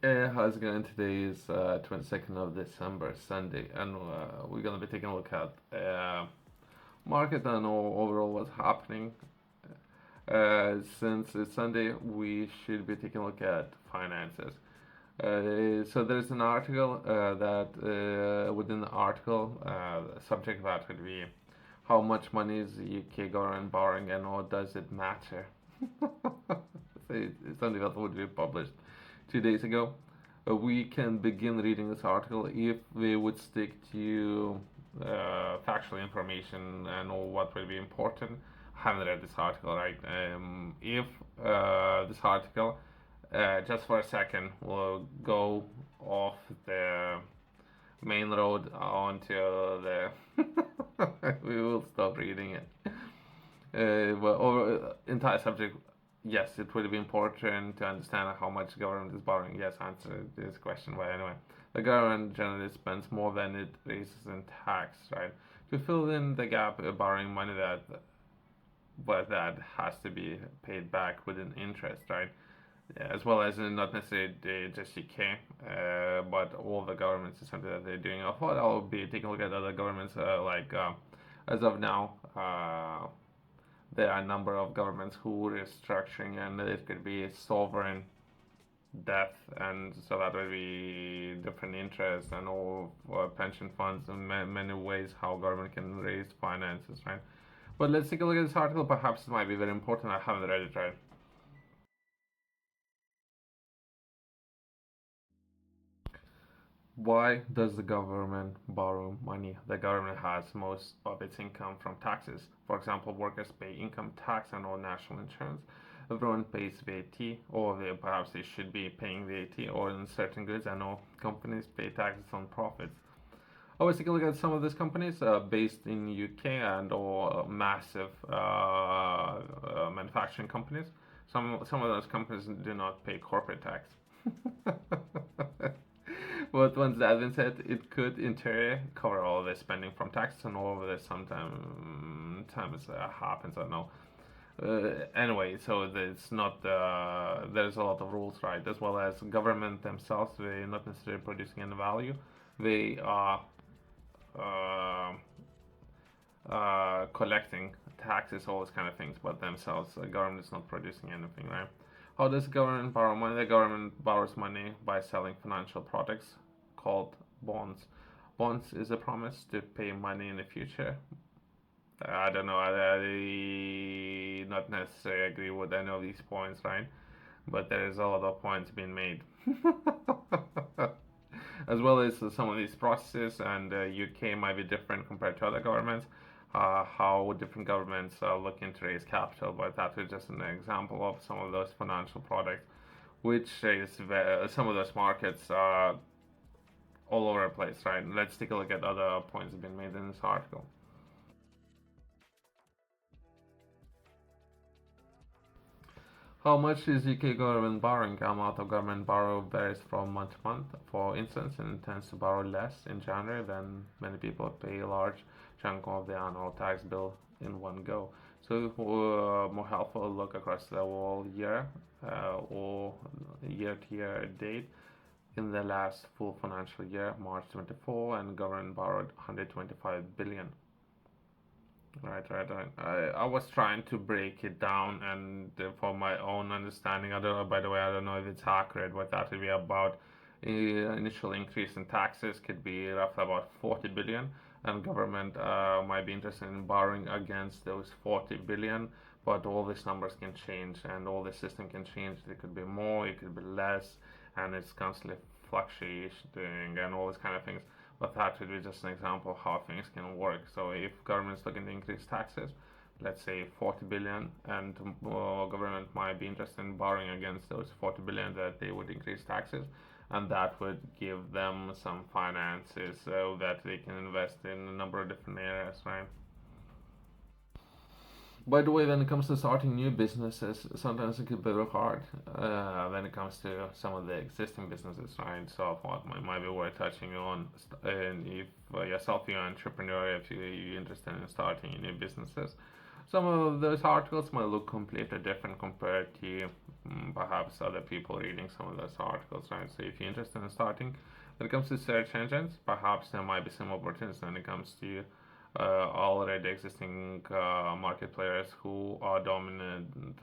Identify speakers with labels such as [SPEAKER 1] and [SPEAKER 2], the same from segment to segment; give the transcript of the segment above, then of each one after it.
[SPEAKER 1] How's it going? Today is 22nd of December, Sunday, and we're gonna be taking a look at market and overall what's happening. Since it's Sunday, we should be taking a look at finances. So there's an article that within the article, the subject that would be how much money is the UK government borrowing and what does it matter? It's something that would be published 2 days ago. We can begin reading this article if we would stick to factual information and all what will be important. I haven't read this article, right? If this article, just for a second, will go off the main road onto the. We will stop reading it. But over entire subject, yes, it will be important to understand how much government is borrowing. Yes, answer this question. But anyway, the government generally spends more than it raises in tax, right? To fill in the gap, borrowing money that has to be paid back with an interest, right? As well as not necessarily just UK, but all the governments is something that they're doing. I thought I'll be taking a look at other governments, as of now. There are a number of governments who are restructuring, and it could be sovereign debt, and so that would be different interests and all pension funds and many ways how government can raise finances, right? But let's take a look at this article. Perhaps it might be very important. I haven't read it, right? Why does the government borrow money? The government has most of its income from taxes. For example, workers pay income tax and all national insurance. Everyone pays VAT, or perhaps they should be paying VAT, or in certain goods, I know companies pay taxes on profits. I was taking a look at some of these companies based in UK and or massive manufacturing companies. Some of those companies do not pay corporate tax. But once that been said, it could in theory cover all the spending from taxes and all of this sometimes happens. I don't know. Anyway, so it's not there's a lot of rules, right? As well as government themselves, they're not necessarily producing any value. They are uh, collecting taxes, all those kind of things, but themselves, the government is not producing anything, right? How does the government borrow money? The government borrows money by selling financial products called bonds. Bonds is a promise to pay money in the future. I don't know. I not necessarily agree with any of these points, right? But there is a lot of points being made. As well as some of these processes, and UK might be different compared to other governments. How different governments are looking to raise capital, but that is just an example of some of those financial products, which is some of those markets are all over the place, right? Let's take a look at other points that have been made in this article. How much is UK government borrowing? The amount of government borrow varies from month to month. For instance, it tends to borrow less in January when many people pay a large chunk of the annual tax bill in one go. So, more helpful, look across the whole year or year to year date. In the last full financial year, March 24, and government borrowed 125 billion. Right. I was trying to break it down, and for my own understanding, I don't know. By the way, I don't know if it's accurate. What that would be about. Initial increase in taxes could be roughly about 40 billion, and government might be interested in borrowing against those 40 billion. But all these numbers can change, and all the system can change. It could be more, it could be less, and it's constantly fluctuating and all these kind of things. But that would be just an example of how things can work. So if government's looking to increase taxes, let's say 40 billion, and government might be interested in borrowing against those 40 billion that they would increase taxes, and that would give them some finances so that they can invest in a number of different areas, right? By the way, when it comes to starting new businesses, sometimes it can be very hard when it comes to some of the existing businesses, right? So I thought might be worth touching on. And if yourself, you're an entrepreneur, if you're interested in starting new businesses, Some of those articles might look completely different compared to perhaps other people reading some of those articles, right? So if you're interested in starting, when it comes to search engines, perhaps there might be some opportunities when it comes to already existing market players who are dominating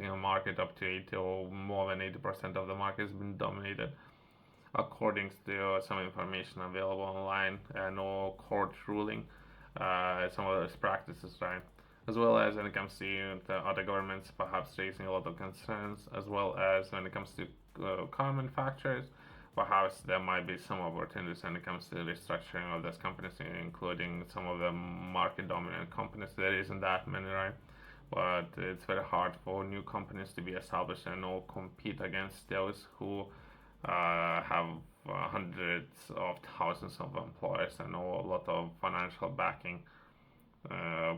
[SPEAKER 1] a market up to 80 or more than 80% of the market has been dominated according to some information available online and no court ruling some of those practices, right? As well as when it comes to the other governments perhaps raising a lot of concerns, as well as when it comes to car manufacturers, perhaps there might be some opportunities when it comes to restructuring of those companies, including some of the market dominant companies. There isn't that many, right? But it's very hard for new companies to be established and all compete against those who have hundreds of thousands of employees and a lot of financial backing.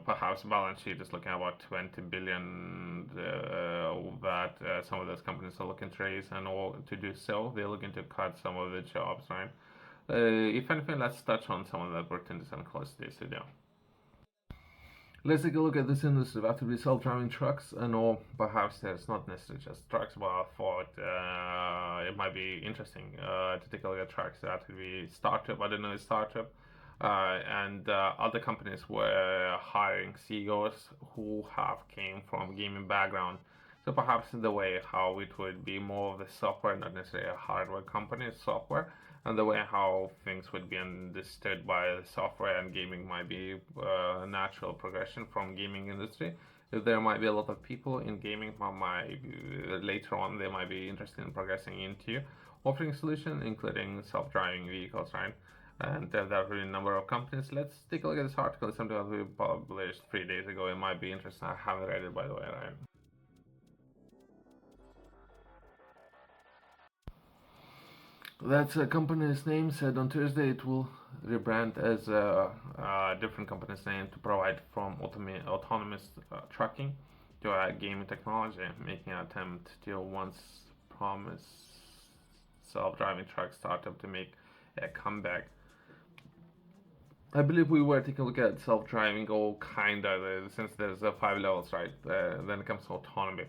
[SPEAKER 1] Perhaps balance sheet is looking at about 20 billion that some of those companies are looking to raise, and all to do so, they're looking to cut some of the jobs, right? If anything, let's touch on some of the opportunities and close this video. Let's take a look at this industry. That would be self-driving trucks, and all. Perhaps there's not necessarily just trucks, but I thought it might be interesting to take a look at trucks. That could be startup. I don't know, startup. And other companies were hiring CEOs who have came from gaming background. So perhaps in the way how it would be more of the software, not necessarily a hardware company, software, and the way how things would be understood by the software and gaming might be a natural progression from gaming industry. There might be a lot of people in gaming might later on they might be interested in progressing into offering solutions, including self-driving vehicles, right? And there are really a number of companies. Let's take a look at this article. It's something that we published 3 days ago. It might be interesting. I haven't read it, by the way, right? That's a company's name. Said on Thursday it will rebrand as a different company's name to provide from autonomous trucking to gaming technology, making an attempt to once promised self-driving truck startup to make a comeback. I believe we were taking a look at self-driving, or kind of, since there's 5 levels, right? Then it comes to autonomy.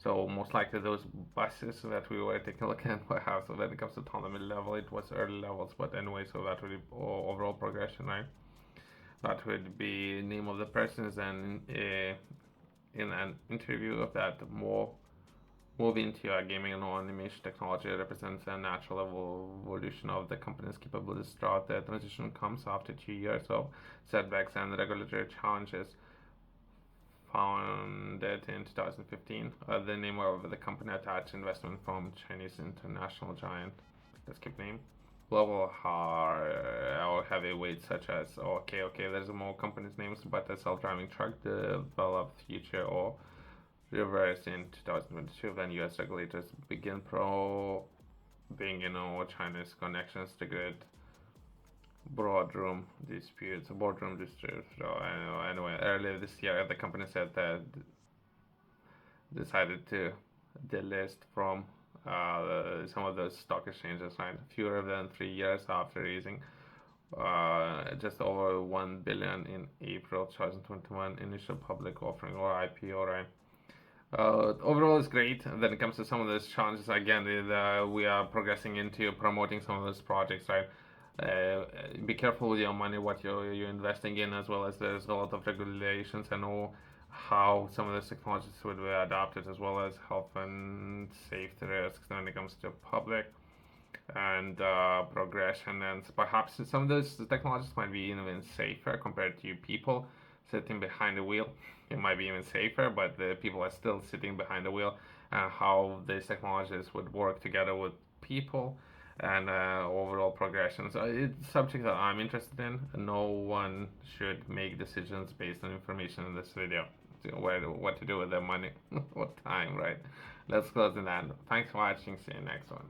[SPEAKER 1] So most likely those buses that we were taking a look at perhaps when it comes to autonomy level, it was early levels. But anyway, so that would be overall progression, right? That would be name of the persons, and in an interview of that more moving to gaming and animation technology represents a natural evolution of the company's capabilities throughout the transition comes after 2 years of setbacks and regulatory challenges. Founded in 2015, the name of the company attached investment from Chinese international giant, let's keep name, global or heavyweights such as, okay, there's more companies' names, but the self-driving truck developed future or reversed in 2022 when US regulators begin probing, China's connections to grid boardroom disputes. So anyway, earlier this year, the company said that decided to delist from some of those stock exchanges, right? Fewer than 3 years after raising just over 1 billion in April 2021 initial public offering or IPO, right? Overall, it's great. And then it comes to some of those challenges. Again, we are progressing into promoting some of those projects, right? Be careful with your money, what you're investing in, as well as there's a lot of regulations and all how some of those technologies would be adopted, as well as health and safety risks when it comes to public and progression. And perhaps some of those technologies might be even safer compared to people sitting behind the wheel. It might be even safer, but the people are still sitting behind the wheel, and how these technologies would work together with people and overall progression. So it's a subject that I'm interested in. No one should make decisions based on information in this video. What to do with their money, what time, right? Let's close it down. Thanks for watching. See you next one.